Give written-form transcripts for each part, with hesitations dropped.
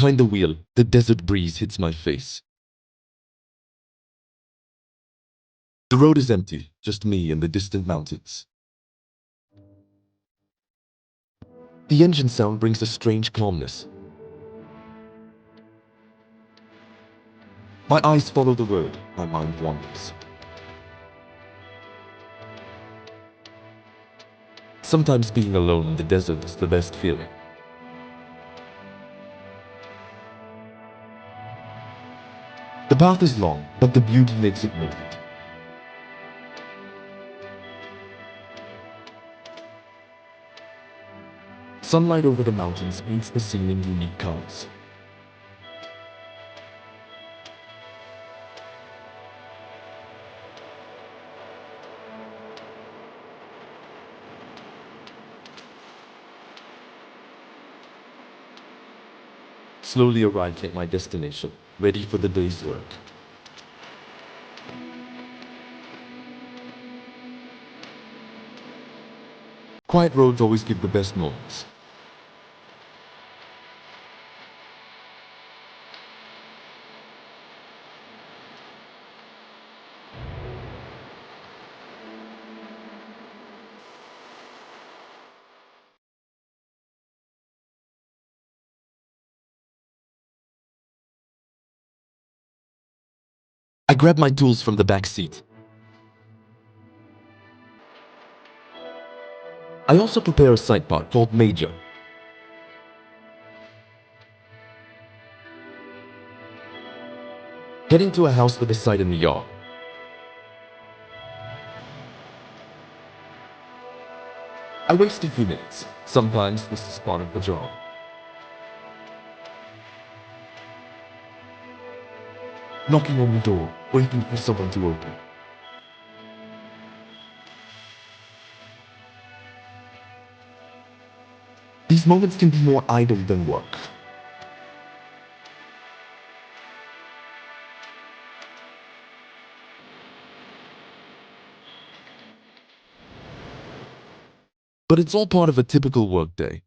Behind the wheel, the desert breeze hits my face. The road is empty, just me and the distant mountains. The engine sound brings a strange calmness. My eyes follow the road, my mind wanders. Sometimes being alone in the desert is the best feeling. The path is long, but the beauty makes it worth it. Sunlight over the mountains paints the scene in unique colors. Slowly arrived at my destination, ready for the day's work. Quiet roads always give the best moments. I grab my tools from the back seat. I also prepare a side part called Major. Heading to a house with a site in the yard. I waste a few minutes. Sometimes this is part of the job. Knocking on the door, waiting for someone to open. These moments can be more idle than work. But it's all part of a typical workday.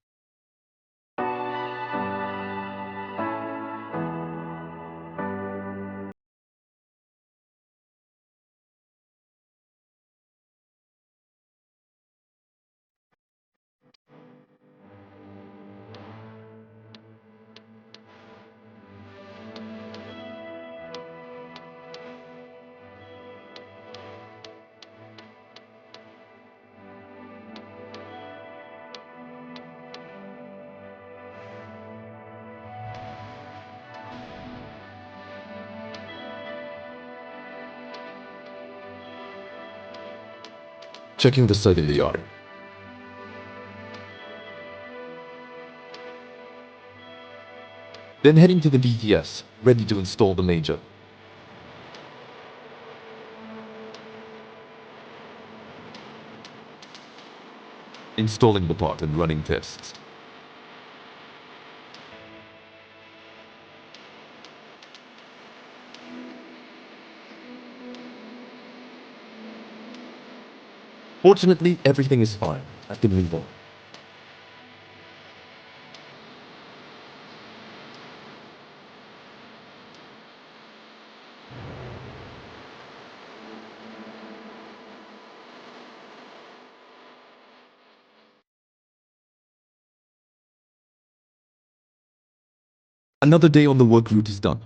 Checking the site in the yard. Then heading to the DTS, ready to install the Major. Installing the part and running tests. Fortunately, everything is fine. I can move on. Another day on the work route is done.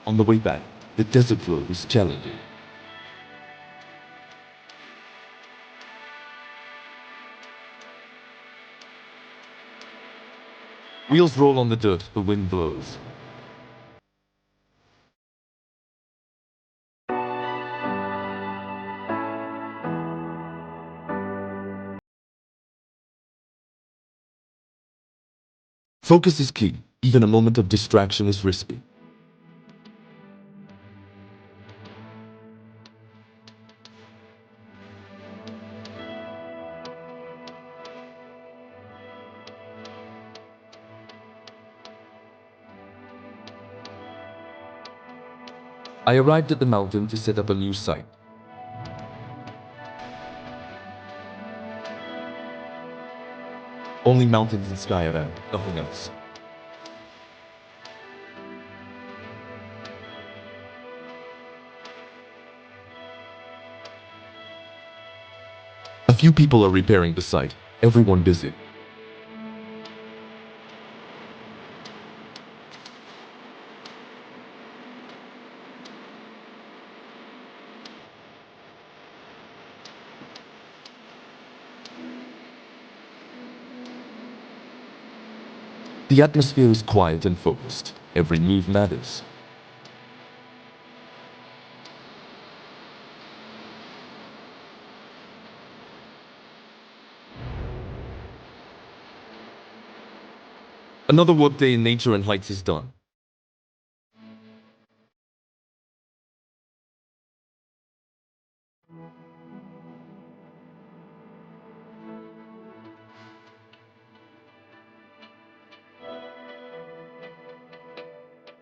On the way back, the desert road is challenging. Wheels roll on the dirt, the wind blows. Focus is key. Even a moment of distraction is risky. I arrived at the mountain to set up a new site. Only mountains and sky around, nothing else. A few people are repairing the site, everyone busy. The atmosphere is quiet and focused. Every move matters. Another workday in nature and heights is done.